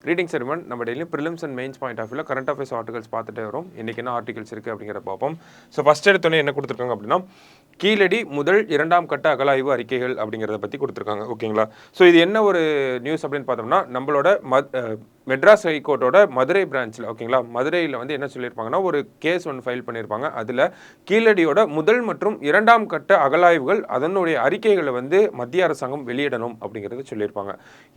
Greetings everyone. நம்ம daily prelims and mains point of view current affairs articles பார்த்துட்டே வரோம். இன்னைக்கு என்ன ஆர்டிகல்ஸ் இருக்கு அப்படிங்கறத பாப்போம். சோ ஃபர்ஸ்ட் எடுத்தோனே என்ன கொடுத்திருக்காங்க அப்படினா கீழடி முதல் இரண்டாம் கட்ட அகலாய்வு அறிக்கைகள் அப்படிங்கறத பத்தி கொடுத்திருக்காங்க. ஓகேங்களா? சோ இது என்ன ஒரு நியூஸ் அப்படினு பார்த்தோம்னா நம்மளோட மெட்ராஸ் ஹைகோர்ட்டோட மதுரை பிரான்ச்ல ஓகேங்களா மதுரையில் வந்து என்ன சொல்லியிருப்பாங்கன்னா ஒரு கேஸ் ஒன்று ஃபைல் பண்ணியிருப்பாங்க. அதில் கீழடியோட முதல் மற்றும் இரண்டாம் கட்ட அகலாய்வுகள் அதனுடைய அறிக்கைகளை வந்து மத்திய அரசாங்கம் வெளியிடணும் அப்படிங்கிறது சொல்லியிருப்பாங்க.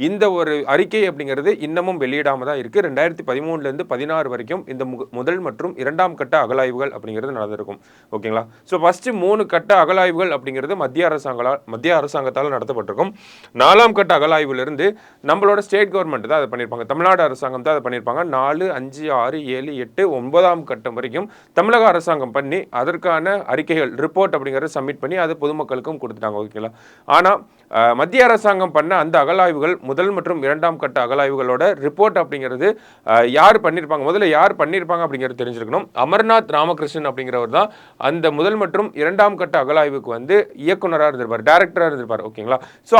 இந்த ஒரு அறிக்கை அப்படிங்கிறது இன்னமும் வெளியிடாம தான் இருக்குது. 2013 16 வரைக்கும் இந்த முதல் மற்றும் இரண்டாம் கட்ட அகலாய்வுகள் அப்படிங்கிறது நடந்திருக்கும். ஓகேங்களா? ஸோ ஃபஸ்ட்டு 3 கட்ட அகலாய்வுகள் அப்படிங்கிறது மத்திய அரசாங்கத்தால் நடத்தப்பட்டிருக்கும். 4ஆம் கட்ட அகலாய்விலிருந்து நம்மளோட ஸ்டேட் கவர்மெண்ட் தான் அதை பண்ணியிருப்பாங்க. தமிழ்நாடு அரசாங்கம் தான் அதை பண்ணியிருப்பாங்க. 4, 5, 6, 7, 8, 9ஆம் கட்டம் வரைக்கும் தமிழக அரசாங்கம் பண்ணி அதற்கான அறிக்கைகள் ரிப்போர்ட் அப்படிங்கிறத சப்மிட் பண்ணி அது பொதுமக்களுக்கும் கொடுத்துட்டாங்க. ஓகேங்களா? ஆனால் மத்திய அரசாங்கம் பண்ண அந்த அகலாய்வுகள் முதல் மற்றும் இரண்டாம் கட்ட அகலாய்வுகளோட ரிப்போர்ட் அப்படிங்கிறது யார் பண்ணியிருப்பாங்க, முதல்ல யார் பண்ணியிருப்பாங்க அப்படிங்கிறது தெரிஞ்சிருக்கணும். அமர்நாத் ராமகிருஷ்ணன் அப்படிங்கிறவர் தான் அந்த முதல் மற்றும் இரண்டாம் கட்ட அகலாய்வுக்கு வந்து இயக்குனராக இருந்திருப்பார், டைரக்டராக இருந்திருப்பார். ஓகேங்களா? ஸோ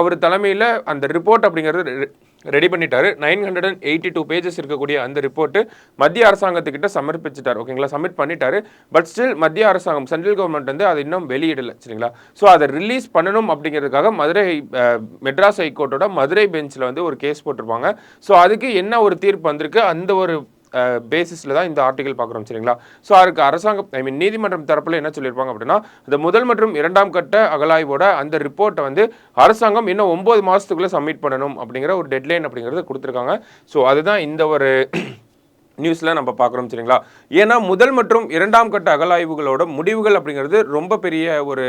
அவர் தலைமையில் அந்த ரிப்போர்ட் அப்படிங்கிறது ரெடி பண்ணிட்டாரு. 982 பேஜஸ் இருக்கக்கூடிய அந்த ரிப்போர்ட் மத்திய அரசாங்கத்துக்கிட்ட சமர்ப்பிச்சிட்டார். ஓகேங்களா? சப்மிட் பண்ணிட்டாரு. பட் ஸ்டில் மத்திய அரசாங்கம் சென்ட்ரல் கவர்மெண்ட் வந்து அதை இன்னும் வெளியிடலை. சரிங்களா? ஸோ அதை ரிலீஸ் பண்ணணும் அப்படிங்கிறதுக்காக மெட்ராஸ் ஹைகோர்ட்டோட மதுரை பெஞ்சில் வந்து ஒரு கேஸ் போட்டிருப்பாங்க. ஸோ அதுக்கு என்ன ஒரு தீர்ப்பு வந்திருக்கு அந்த ஒரு பேசிஸில் தான் இந்த ஆர்டிகல் பார்க்குறோம். சரிங்களா? ஸோ அதுக்கு அரசாங்கம் நீதிமன்றம் தரப்பில் என்ன சொல்லியிருப்பாங்க அப்படின்னா இந்த முதல் மற்றும் இரண்டாம் கட்ட அகலாய்வோட அந்த ரிப்போர்ட்டை வந்து அரசாங்கம் இன்னும் 9 மாதத்துக்குள்ளே சப்மிட் பண்ணணும் அப்படிங்கிற ஒரு டெட்லைன் அப்படிங்கிறத கொடுத்துருக்காங்க. ஸோ அதுதான் இந்த ஒரு நியூஸில் நம்ம பார்க்குறோம். சரிங்களா? ஏன்னா முதல் மற்றும் இரண்டாம் கட்ட அகலாய்வுகளோட முடிவுகள் அப்படிங்கிறது ரொம்ப பெரிய ஒரு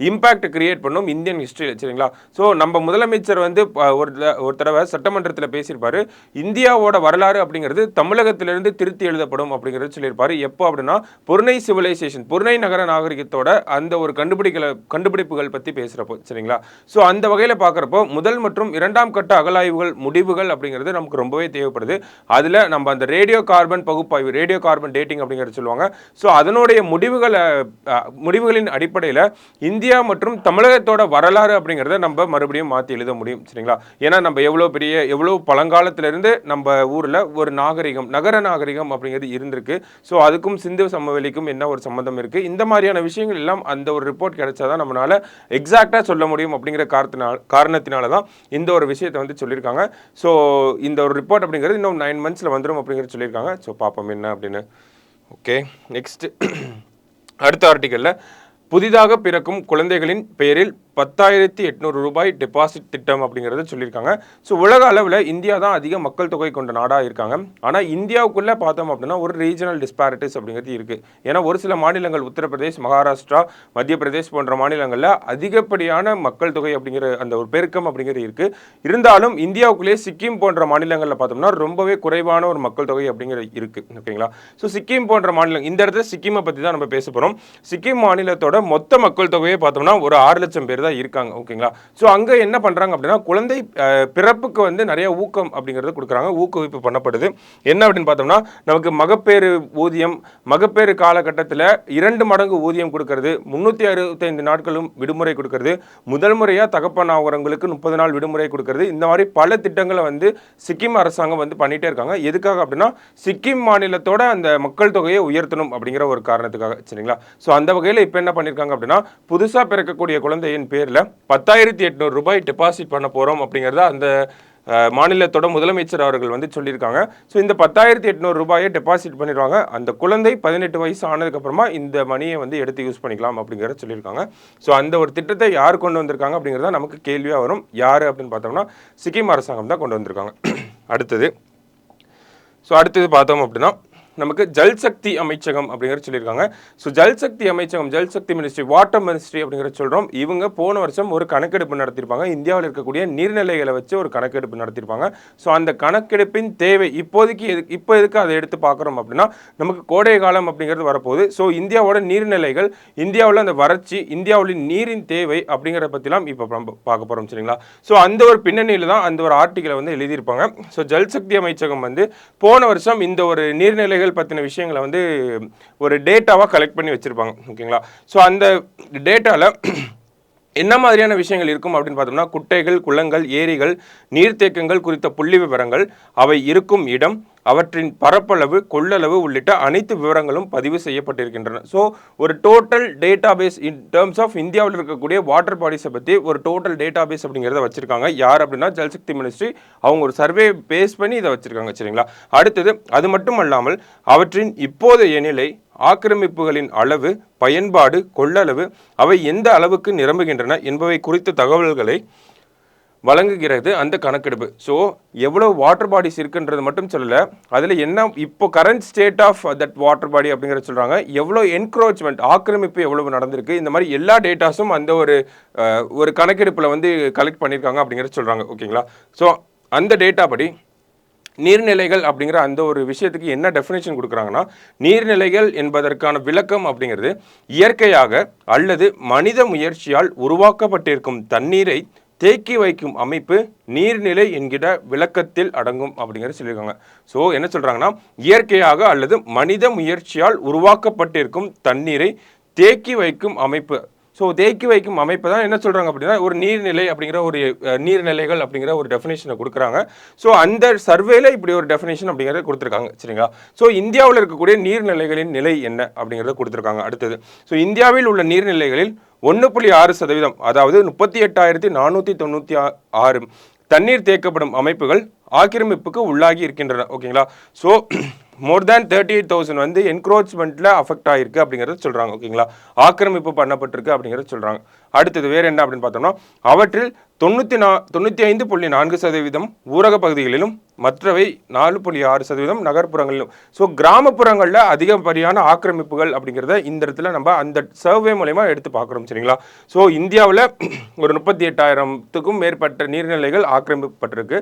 இம்பேக்ட் கிரியேட் பண்ணும் இந்தியன் ஹிஸ்ட்ரியில். சரிங்களா? ஸோ நம்ம முதலமைச்சர் வந்து ஒரு தடவை சட்டமன்றத்தில் பேசியிருப்பார். இந்தியாவோட வரலாறு அப்படிங்கிறது தமிழகத்திலிருந்து திருத்தி எழுதப்படும் அப்படிங்கிறது சொல்லியிருப்பார். எப்போ அப்படின்னா பொருணை சிவிலைசேஷன், பொருணை நகர நாகரிகத்தோட அந்த ஒரு கண்டுபிடிப்புகள் பற்றி பேசுகிறப்போ. சரிங்களா? ஸோ அந்த வகையில் பார்க்குறப்போ முதல் மற்றும் இரண்டாம் கட்ட அகலாய்வுகள் முடிவுகள் அப்படிங்கிறது நமக்கு ரொம்பவே தேவைப்படுது. அதில் நம்ம அந்த ரேடியோ கார்பன் பகுப்பாய்வு, ரேடியோ கார்பன் டேட்டிங் அப்படிங்கிறது சொல்லுவாங்க. ஸோ அதனுடைய முடிவுகளின் அடிப்படையில் இந்தியா மற்றும் தமிழகத்தோட வரலாறு அப்படிங்கிறத நம்ம மறுபடியும் மாற்றி எழுத முடியும். சரிங்களா? ஏன்னா நம்ம எவ்வளோ பழங்காலத்திலிருந்து நம்ம ஊரில் ஒரு நாகரிகம், நகர நாகரிகம் அப்படிங்கிறது இருந்திருக்கு. ஸோ அதுக்கும் சிந்து சமவெளிக்கும் என்ன ஒரு சம்மந்தம் இருக்குது, இந்த மாதிரியான விஷயங்கள் எல்லாம் அந்த ஒரு ரிப்போர்ட் கிடைச்சாதான் நம்மளால எக்ஸாக்டாக சொல்ல முடியும் அப்படிங்கிற காரணத்தினால தான் இந்த ஒரு விஷயத்தை வந்து சொல்லியிருக்காங்க. ஸோ இந்த ஒரு ரிப்போர்ட் அப்படிங்கிறது இன்னும் 9 months வந்துடும் அப்படிங்கிறது சொல்லியிருக்காங்க. ஸோ பார்ப்போம் என்ன அப்படின்னு. ஓகே, நெக்ஸ்ட் அடுத்த ஆர்டிக்கல்ல புதிதாக பிறக்கும் குழந்தைகளின் பெயரில் 10,800 ரூபாய் டெபாசிட் திட்டம் அப்படிங்கிறத சொல்லியிருக்காங்க. ஸோ உலக அளவில் இந்தியா தான் அதிக மக்கள் தொகை கொண்ட நாடாக இருக்காங்க. ஆனால் இந்தியாவுக்குள்ளே பார்த்தோம் அப்படின்னா ஒரு ரீஜனல் டிஸ்பாரிட்டிஸ் அப்படிங்கிறது இருக்குது. ஏன்னா ஒரு சில மாநிலங்கள் உத்தரப்பிரதேஷ், மகாராஷ்டிரா, மத்திய பிரதேஷ் போன்ற மாநிலங்களில் அதிகப்படியான மக்கள் தொகை அப்படிங்கிற அந்த ஒரு பெருக்கம் அப்படிங்கிறது இருக்குது. இருந்தாலும் இந்தியாவுக்குள்ளேயே சிக்கிம் போன்ற மாநிலங்களில் பார்த்தோம்னா ரொம்பவே குறைவான ஒரு மக்கள் தொகை அப்படிங்கிறது இருக்குது. ஓகேங்களா? ஸோ சிக்கிம் போன்ற மாநிலம், இந்த இடத்துல சிக்கிமை பற்றி தான் நம்ம பேச போகிறோம். சிக்கிம் மாநிலத்தோட மொத்த மக்கள் தொகையை பார்த்தோம்னா ஒரு 6 லட்சம் பேர் இருக்காங்க. ஓகேங்களா? சோ அங்க என்ன பண்றாங்க அப்படின்னா குழந்தை பிறப்புக்கு வந்து நிறைய ஊக்கம் அப்படிங்கறது கொடுக்குறாங்க, ஊக்குவிப்பு பண்ணப்படுது. என்ன அப்படின்னு பார்த்தோம்னா நமக்கு மகப்பேறு ஊதியம், மகப்பேறு காலகட்டத்தில் 2 மடங்கு ஊதியம் கொடுக்கறது, 365 நாட்களும் விடுமுறை கொடுக்கறது, முதல் முறையா தகப்பன் ஆகிறவங்களுக்கு 30 நாள் விடுமுறை கொடுக்கறது, இந்த மாதிரி பல திட்டங்களை வந்து சிக்கிம் அரசாங்கம் வந்து பண்ணிட்டே இருக்காங்க. எதுக்காக அப்படின்னா சிக்கிம் மாநிலத்தோட அந்த மக்கள் தொகையை உயர்த்தணும் அப்படிங்கிற ஒரு காரணத்துக்காக. சரிங்களா? சோ அந்த வகையில் இப்போ என்ன பண்ணிருக்காங்க அப்படின்னா புதுசா பிறக்கக்கூடிய குழந்தையின் பேர்ல 10,800 ரூபாய் டெபாசிட் பண்ண போறோம் அப்படிங்கறத அந்த மாநிலத்தோட முதலமைச்சர் அவர்கள் வந்து சொல்லியிருக்காங்க. ஸோ இந்த 10,800 ரூபாயை டெபாசிட் பண்ணிடுவாங்க. அந்த குழந்தை 18 வயசு ஆனதுக்கு அப்புறமா இந்த மணியை வந்து எடுத்து யூஸ் பண்ணிக்கலாம் அப்படிங்கிறத சொல்லியிருக்காங்க. ஸோ அந்த ஒரு திட்டத்தை யார் கொண்டு வந்திருக்காங்க அப்படிங்கிறத நமக்கு கேள்வியாக வரும். யார் அப்படின்னு பார்த்தோம்னா சிக்கிம் அரசாங்கம் தான் கொண்டு வந்திருக்காங்க. அடுத்தது பார்த்தோம் அப்படின்னா நமக்கு ஜல்சக்தி அமைச்சகம் அப்படிங்கிற சொல்லியிருக்காங்க. ஸோ ஜல்சக்தி அமைச்சகம், ஜல்சக்தி மினிஸ்ட்ரி, வாட்டர் மினிஸ்ட்ரி அப்படிங்கிற சொல்கிறோம். இவங்க போன வருஷம் ஒரு கணக்கெடுப்பு நடத்தியிருப்பாங்க. இந்தியாவில் இருக்கக்கூடிய நீர்நிலைகளை வச்சு ஒரு கணக்கெடுப்பு நடத்தியிருப்பாங்க. ஸோ அந்த கணக்கெடுப்பின் தேவை இப்போதைக்கு எதுக்கு அதை எடுத்து பார்க்குறோம் அப்படின்னா நமக்கு கோடை காலம் அப்படிங்கிறது வரப்போகுது. ஸோ இந்தியாவோட நீர்நிலைகள், இந்தியாவில் அந்த வறட்சி, இந்தியாவில் நீரின் தேவை அப்படிங்கிறத பற்றிலாம் இப்போ பார்க்க போகிறோம். சரிங்களா? ஸோ அந்த ஒரு பின்னணியில் தான் அந்த ஒரு ஆர்டிக்கலை வந்து எழுதியிருப்பாங்க. ஸோ ஜல்சக்தி அமைச்சகம் வந்து போன வருஷம் இந்த ஒரு நீர்நிலைகள் பத்தின விஷயங்களை வந்து ஒரு டேட்டாவா கலெக்ட் பண்ணி வச்சிருப்பாங்க. ஓகேங்களா? சோ அந்த டேட்டால என்ன மாதிரியான விஷயங்கள் இருக்கும் அப்படின்னு பார்த்தோம்னா குட்டைகள், குளங்கள், ஏரிகள், நீர்த்தேக்கங்கள் குறித்த புள்ளி விவரங்கள், அவை இருக்கும் இடம், அவற்றின் பரப்பளவு, கொள்ளளவு உள்ளிட்ட அனைத்து விவரங்களும் பதிவு செய்யப்பட்டிருக்கின்றன. ஸோ ஒரு total database in terms of இந்தியாவில் இருக்கக்கூடிய வாட்டர் பாடிஸை பற்றி ஒரு டோட்டல் டேட்டாபேஸ் அப்படிங்கிறத வச்சிருக்காங்க. யார் அப்படின்னா ஜல்சக்தி மினிஸ்ட்ரி. அவங்க ஒரு சர்வே பேஸ் பண்ணி இதை வச்சிருக்காங்க. சரிங்களா? அடுத்தது அது மட்டும் அல்லாமல் அவற்றின் இப்போதைய நிலை, ஆக்கிரமிப்புகளின் அளவு, பயன்பாடு, கொள்ளளவு, அவை எந்த அளவுக்கு நிரம்புகின்றன என்பவை குறித்த தகவல்களை வழங்குகிறது அந்த கணக்கெடுப்பு. ஸோ எவ்வளோ வாட்டர் பாடிஸ் இருக்குன்றது மட்டும் சொல்லலை, அதில் என்ன இப்போ current state of that water body அப்படிங்கிறத சொல்கிறாங்க. எவ்வளோ என்க்ரோச்மெண்ட், ஆக்கிரமிப்பு எவ்வளவு நடந்திருக்கு, இந்த மாதிரி எல்லா டேட்டாஸும் அந்த ஒரு கணக்கெடுப்பில் வந்து கலெக்ட் பண்ணியிருக்காங்க அப்படிங்கிறத சொல்கிறாங்க. ஓகேங்களா? ஸோ அந்த டேட்டா படி நீர்நிலைகள் அப்படிங்கிற அந்த ஒரு விஷயத்துக்கு என்ன டெஃபினேஷன் கொடுக்குறாங்கன்னா, நீர்நிலைகள் என்பதற்கான விளக்கம் அப்படிங்கிறது இயற்கையாக அல்லது மனித முயற்சியால் உருவாக்கப்பட்டிருக்கும் தண்ணீரை தேக்கி வைக்கும் அமைப்பு நீர்நிலை என்கிற விளக்கத்தில் அடங்கும் அப்படிங்கிறது சொல்லியிருக்காங்க. ஸோ என்ன சொல்கிறாங்கன்னா, இயற்கையாக அல்லது மனித முயற்சியால் உருவாக்கப்பட்டிருக்கும் தண்ணீரை தேக்கி வைக்கும் அமைப்பு. ஸோ தேக்கி வைக்கும் அமைப்பு தான் என்ன சொல்கிறாங்க அப்படின்னா ஒரு நீர்நிலை அப்படிங்கிற ஒரு நீர்நிலைகள் அப்படிங்கிற ஒரு டெஃபினேஷனை கொடுக்குறாங்க. ஸோ அந்த சர்வேல இப்படி ஒரு டெஃபினேஷன் அப்படிங்கிறத கொடுத்துருக்காங்க. சரிங்களா? ஸோ இந்தியாவில் இருக்கக்கூடிய நீர்நிலைகளின் நிலை என்ன அப்படிங்கிறத கொடுத்துருக்காங்க. அடுத்தது, ஸோ இந்தியாவில் உள்ள நீர்நிலைகளில் 1.6%, அதாவது 38,496 தண்ணீர் தேக்கப்படும் அமைப்புகள் ஆக்கிரமிப்புக்கு உள்ளாகி இருக்கின்றன. ஓகேங்களா? ஸோ மோர் தேன் 38,000 வந்து என்க்ரோச்மெண்ட்டில் அஃபெக்ட் ஆகிருக்கு அப்படிங்கிறத சொல்கிறாங்க. ஓகேங்களா? ஆக்கிரமிப்பு பண்ணப்பட்டிருக்கு அப்படிங்கிறத சொல்கிறாங்க. அடுத்தது வேறு என்ன அப்படின்னு பார்த்தோம்னா, அவற்றில் 95.4% ஊரக பகுதிகளிலும் மற்றவை 4.6% நகர்ப்புறங்களிலும். ஸோ கிராமப்புறங்களில் அதிகப்படியான ஆக்கிரமிப்புகள் அப்படிங்கிறத இந்த இடத்துல நம்ம அந்த சர்வே மூலமா எடுத்து பார்க்குறோம். சரிங்களா? ஸோ இந்தியாவில் ஒரு 38,000க்கும் மேற்பட்ட நீர்நிலைகள் ஆக்கிரமிக்கப்பட்டிருக்கு.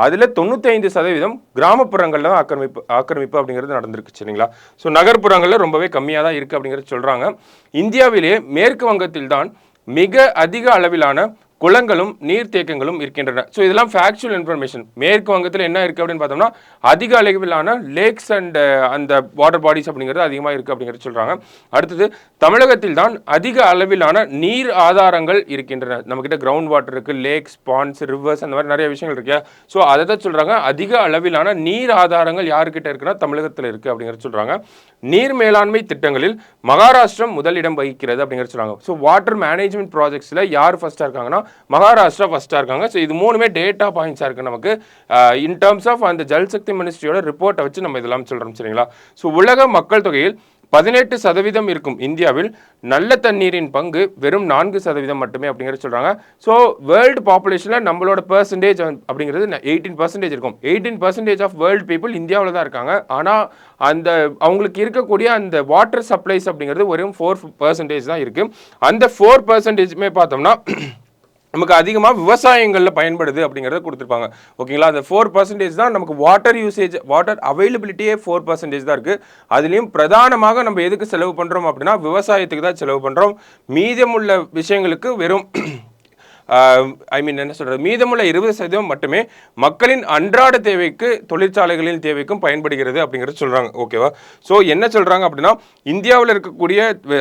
அதில் 95% கிராமப்புறங்களில் தான் ஆக்கிரமிப்பு அப்படிங்கிறது நடந்திருக்கு. சரிங்களா? ஸோ நகர்ப்புறங்களில் ரொம்பவே கம்மியாக தான் இருக்குது அப்படிங்கிறது சொல்கிறாங்க. இந்தியாவிலே மேற்கு வங்கத்தில் தான் மிக அதிக அளவிலான குளங்களும் நீர்த்தேக்கங்களும் இருக்கின்றன. ஸோ இதெல்லாம் ஃபேக்சுவல் இன்ஃபர்மேஷன். மேற்கு வங்கத்தில் என்ன இருக்குது அப்படின்னு பார்த்தோம்னா அதிக அளவிலான லேக்ஸ் அண்ட் அந்த வாட்டர் பாடிஸ் அப்படிங்கிறது அதிகமாக இருக்குது அப்படிங்கிறது சொல்கிறாங்க. அடுத்தது, தமிழகத்தில் தான் அதிக அளவிலான நீர் ஆதாரங்கள் இருக்கின்றன. நம்மக்கிட்ட கிரவுண்ட் வாட்டர் இருக்குது, லேக்ஸ், பாண்ட்ஸ், ரிவர்ஸ், அந்த மாதிரி நிறைய விஷயங்கள் இருக்கு. ஸோ அதை தான் சொல்கிறாங்க, அதிக அளவிலான நீர் ஆதாரங்கள் யாருக்கிட்ட இருக்குன்னா தமிழகத்தில் இருக்குது அப்படிங்கிறது சொல்கிறாங்க. நீர் மேலாண்மை திட்டங்களில் மகாராஷ்டிரம் முதலிடம் வகிக்கிறது அப்படிங்கிறது சொல்கிறாங்க. ஸோ வாட்டர் மேனேஜ்மெண்ட் ப்ராஜெக்ட்ஸில் யார் ஃபர்ஸ்ட்டாக இருக்காங்கன்னா மகாராஷ்டிரா ஃபர்ஸ்ட்டாக இருக்காங்க. ஸோ இது மூணுமே டேட்டா பாயிண்ட்ஸாக இருக்குது நமக்கு இன் டர்ம்ஸ் ஆஃப் அந்த ஜல்சக்தி மினிஸ்ட்ரியோட ரிப்போர்ட்டை வச்சு நம்ம இதெல்லாம் சொல்கிறோம். சரிங்களா? ஸோ உலக மக்கள் தொகையில் 18% இருக்கும் இந்தியாவில் நல்ல தண்ணீரின் பங்கு வெறும் 4% மட்டுமே அப்படிங்கிறது சொல்கிறாங்க. ஸோ வேர்ல்டு பாப்புலேஷனில் நம்மளோட பெர்சன்டேஜ் அப்படிங்கிறது 18% இருக்கும். 18% ஆஃப் வேர்ல்டு பீப்புள் இந்தியாவில் தான் இருக்காங்க. ஆனால் அந்த அவங்களுக்கு இருக்கக்கூடிய அந்த வாட்டர் சப்ளைஸ் அப்படிங்கிறது வெறும் 4% தான் இருக்குது. அந்த 4%மே பார்த்தோம்னா நமக்கு அதிகமாக விவசாயங்களில் பயன்படுது அப்படிங்கிறத கொடுத்துருப்பாங்க. ஓகேங்களா? அந்த 4% தான் நமக்கு வாட்டர் யூசேஜ், வாட்டர் அவைலபிலிட்டியே 4% தான் இருக்குது. அதுலேயும் பிரதானமாக நம்ம எதுக்கு செலவு பண்ணுறோம் அப்படின்னா விவசாயத்துக்கு தான் செலவு பண்ணுறோம். மீதமுள்ள விஷயங்களுக்கு வெறும் என்ன சொல்கிறது, மீதமுள்ள 20% மட்டுமே மக்களின் அன்றாட தேவைக்கு, தொழிற்சாலைகளின் தேவைக்கும் பயன்படுகிறது அப்படிங்கிறது சொல்கிறாங்க. ஓகேவா? ஸோ என்ன சொல்கிறாங்க அப்படின்னா இந்தியாவில் இருக்கக்கூடிய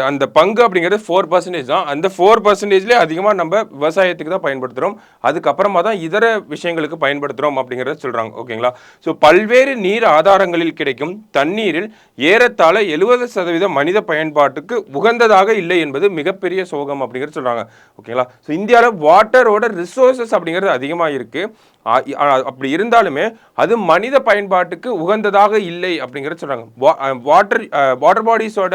அந்த பங்கு அப்படிங்கிறது 4% தான். அந்த 4%லேயே அதிகமாக நம்ம விவசாயத்துக்கு தான் பயன்படுத்துகிறோம். அதுக்கப்புறமா தான் இதர விஷயங்களுக்கு பயன்படுத்துகிறோம் அப்படிங்கிறத சொல்கிறாங்க. ஓகேங்களா? ஸோ பல்வேறு நீர் ஆதாரங்களில் கிடைக்கும் தண்ணீரில் ஏறத்தாழ 70% மனித பயன்பாட்டுக்கு உகந்ததாக இல்லை என்பது மிகப்பெரிய சோகம் அப்படிங்கிறது சொல்கிறாங்க. ஓகேங்களா? ஸோ இந்தியாவில் வாட்டரோட ரிசோர்சஸ் அப்படிங்கிறது அதிகமாக இருக்குது. அப்படி இருந்தாலுமே அது மனித பயன்பாட்டுக்கு உகந்ததாக இல்லை அப்படிங்கிறத சொல்கிறாங்க. வாட்டர் பாடிஸோட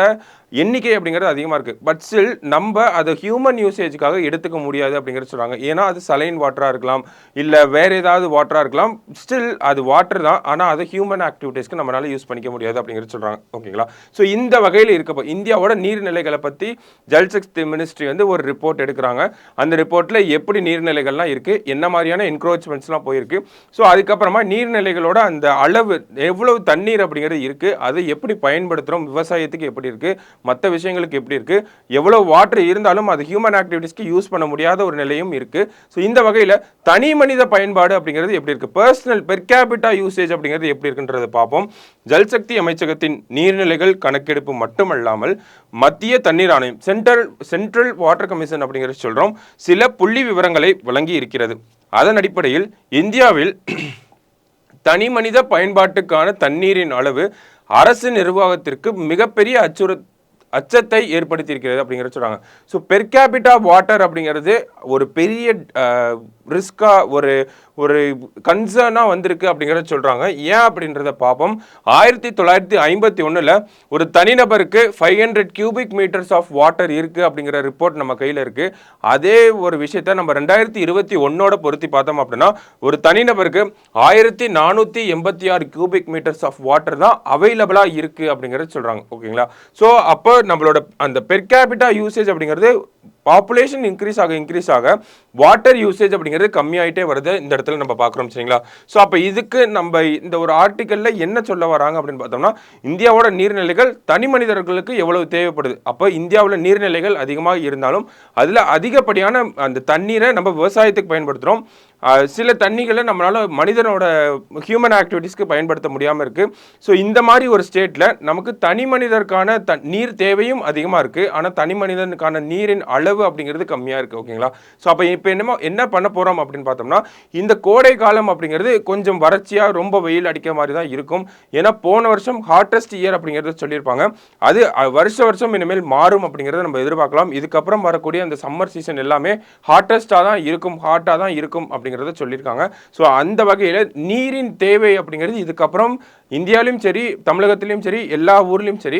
எண்ணிக்கை அப்படிங்கிறது அதிகமாக இருக்குது. பட் ஸ்டில் நம்ம அதை ஹியூமன் யூசேஜுக்காக எடுத்துக்க முடியாது அப்படிங்கிறத சொல்கிறாங்க. ஏன்னா அது சலைன் வாட்டராக இருக்கலாம், இல்லை வேறு ஏதாவது வாட்டராக இருக்கலாம். ஸ்டில் அது வாட்டர் தான், ஆனால் அது ஹியூமன் ஆக்டிவிட்டீஸ்க்கு நம்மளால யூஸ் பண்ணிக்க முடியாது அப்படிங்கிறது சொல்கிறாங்க. ஓகேங்களா? ஸோ இந்த வகையில் இருக்கப்போ இந்தியாவோட நீர்நிலைகளை பற்றி ஜல்சக்தி மினிஸ்ட்ரி வந்து ஒரு ரிப்போர்ட் எடுக்கிறாங்க. அந்த ரிப்போர்ட்டில் எப்படி நீர்நிலைகள்லாம் இருக்குது, என்ன மாதிரியான என்க்ரோச்மெண்ட்ஸ்லாம் போயிருக்கு, ஸோ அதுக்கப்புறமா நீர்நிலைகளோட அந்த அளவு எவ்வளவு தண்ணீர் அப்படிங்கிறது இருக்குது, அதை எப்படி பயன்படுத்துகிறோம், விவசாயத்துக்கு எப்படி இருக்குது, மற்ற விஷயங்களுக்கு எப்படி இருக்குது, எவ்வளோ வாட்டர் இருந்தாலும் அது ஹியூமன் ஆக்டிவிட்டிஸ்க்கு யூஸ் பண்ண முடியாத ஒரு நிலையும் இருக்குது. ஸோ இந்த வகையில் தனி மனித பயன்பாடு அப்படிங்கிறது எப்படி இருக்குது, பர்சனல் பெர் கேபிட்டா யூசேஜ் அப்படிங்கிறது எப்படி இருக்குன்றதை பார்ப்போம். ஜல்சக்தி அமைச்சகத்தின் நீர்நிலைகள் கணக்கெடுப்பு மட்டுமல்லாமல் மத்திய தண்ணீர் ஆணையம் சென்ட்ரல் வாட்டர் கமிஷன் அப்படிங்கிறது சொல்கிறோம் சில புள்ளி விவரங்களை வழங்கி இருக்கிறது. அதன் அடிப்படையில் இந்தியாவில் தனி மனித பயன்பாட்டுக்கான தண்ணீரின் அளவு அரசு நிர்வாகத்திற்கு மிகப்பெரிய அச்சத்தை ஏற்படுத்தி இருக்கிறது அப்படிங்கிறத சொல்றாங்க. ஸோ பெர் கேபிட்டா வாட்டர் அப்படிங்கிறது ஒரு பெரிய ரிஸ்கா ஒரு ஒரு கன்சர்னா வந்திருக்கு அப்படிங்கிறத சொல்றாங்க. ஏன் அப்படின்றத பார்ப்போம். 1951 ஒரு தனிநபருக்கு 500 கியூபிக் மீட்டர்ஸ் ஆஃப் வாட்டர் இருக்கு அப்படிங்கிற ரிப்போர்ட் நம்ம கையில் இருக்கு. அதே ஒரு விஷயத்த நம்ம 2021 பொருத்தி பார்த்தோம் அப்படின்னா ஒரு தனிநபருக்கு 1486 கியூபிக் மீட்டர்ஸ் ஆஃப் வாட்டர் தான் அவைலபிளா இருக்கு அப்படிங்கிறத சொல்றாங்க. ஓகேங்களா? ஸோ அப்போ நம்மளோட அந்த பெர் கேபிட்டா யூசேஜ் அப்படிங்கிறது பாப்புலேஷன் இன்க்ரீஸ் ஆக வாட்டர் யூசேஜ் அப்படிங்கிறது கம்மியாயிட்டே வருது இந்த இடத்துல நம்ம பார்க்குறோம். சரிங்களா? ஸோ அப்போ இதுக்கு நம்ம இந்த ஒரு ஆர்டிக்கல்ல என்ன சொல்ல வராங்க அப்படின்னு பார்த்தோம்னா இந்தியாவோட நீர்நிலைகள் தனி மனிதர்களுக்கு எவ்வளவு தேவைப்படுது. அப்போ இந்தியாவில் நீர்நிலைகள் அதிகமாக இருந்தாலும் அதில் அதிகப்படியான அந்த தண்ணீரை நம்ம விவசாயத்துக்கு பயன்படுத்துகிறோம். சில தண்ணிகளை நம்மளால மனிதனோட ஹியூமன் ஆக்டிவிட்டிஸ்க்கு பயன்படுத்த முடியாமல் இருக்குது. ஸோ இந்த மாதிரி ஒரு ஸ்டேட்டில் நமக்கு தனி மனிதருக்கான நீர் தேவையும் அதிகமாக இருக்குது. ஆனால் தனி மனிதனுக்கான நீரின் அளவு அப்படிங்கிறது கம்மியாக இருக்குது. ஓகேங்களா? ஸோ அப்போ இப்போ என்ன பண்ண போகிறோம் அப்படின்னு பார்த்தோம்னா இந்த கோடை காலம் அப்படிங்கிறது கொஞ்சம் வறட்சியாக ரொம்ப வெயில் அடிக்கிற மாதிரி தான் இருக்கும். ஏன்னா போன வருஷம் ஹாட்டஸ்ட் இயர் அப்படிங்கிறத சொல்லியிருப்பாங்க. அது வருஷம் இனிமேல் மாறும் அப்படிங்கிறத நம்ம எதிர்பார்க்கலாம். இதுக்கப்புறம் வரக்கூடிய அந்த சம்மர் சீசன் எல்லாமே ஹாட்டாக தான் இருக்கும் அப்படிங்கிறத சொல்லியிருக்காங்க. ஸோ அந்த வகையில் நீரின் தேவை அப்படிங்கிறது இதுக்கப்புறம் இந்தியாவிலும் சரி தமிழகத்திலையும் சரி எல்லா ஊர்லேயும் சரி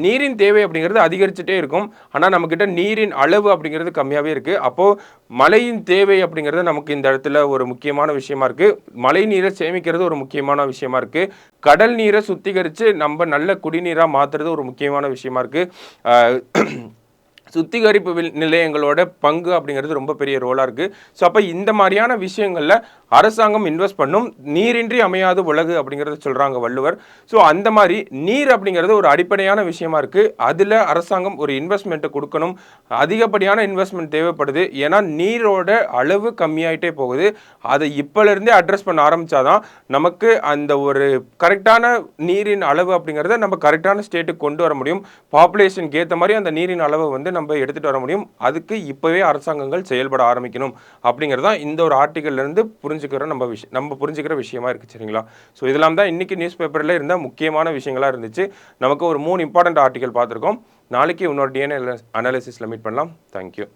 நீரின் தேவை அப்படிங்கிறது அதிகரிச்சுட்டே இருக்கும். ஆனால் நம்மக்கிட்ட நீரின் அளவு அப்படிங்கிறது கம்மியாகவே இருக்குது. அப்போது மழையின் தேவை அப்படிங்கிறது நமக்கு இந்த இடத்துல ஒரு முக்கியமான விஷயமா இருக்குது. மழை நீரை சேமிக்கிறது ஒரு முக்கியமான விஷயமா இருக்குது. கடல் நீரை சுத்திகரித்து நம்ம நல்ல குடிநீராக மாற்றுறது ஒரு முக்கியமான விஷயமா இருக்குது. சுத்திகரிப்பு நிலையங்களோட பங்கு அப்படிங்கிறது ரொம்ப பெரிய ரோலாக இருக்குது. ஸோ அப்போ இந்த மாதிரியான விஷயங்களில் அரசாங்கம் இன்வெஸ்ட் பண்ணும். நீரின்றி அமையாது உலகு அப்படிங்கிறத சொல்கிறாங்க வள்ளுவர். ஸோ அந்த மாதிரி நீர் அப்படிங்கிறது ஒரு அடிப்படையான விஷயமா இருக்குது. அதில் அரசாங்கம் ஒரு இன்வெஸ்ட்மெண்ட்டை கொடுக்கணும். அதிகப்படியான இன்வெஸ்ட்மெண்ட் தேவைப்படுது. ஏன்னா நீரோட அளவு கம்மியாயிட்டே போகுது. அதை இப்போலேருந்தே அட்ரஸ் பண்ண ஆரம்பித்தாதான் நமக்கு அந்த ஒரு கரெக்டான நீரின் அளவு அப்படிங்கிறத நம்ம கரெக்டான ஸ்டேட்டுக்கு கொண்டு வர முடியும். பாப்புலேஷனுக்கு ஏற்ற மாதிரி அந்த நீரின் அளவை வந்து நம்ம எடுத்துகிட்டு வர முடியும். அதுக்கு இப்போவே அரசாங்கங்கள் செயல்பட ஆரம்பிக்கணும் அப்படிங்கிறதான் இந்த ஒரு ஆர்டிக்கல்லேருந்து நம்ம புரிஞ்சுக்கிற விஷயமா இருக்குது. சரிங்களா? ஸோ இதெல்லாம் தான் இன்றைக்கி நியூஸ் பேப்பரில் இருந்த முக்கியமான விஷயங்களாக இருந்துச்சு. நமக்கு ஒரு 3 இம்பார்ட்டன்ட் ஆர்டிக்கல் பார்த்துருக்கோம். நாளைக்கு இன்னொரு டிஎன்ஏ அனாலிசிஸில் மீட் பண்ணலாம். தேங்க்யூ.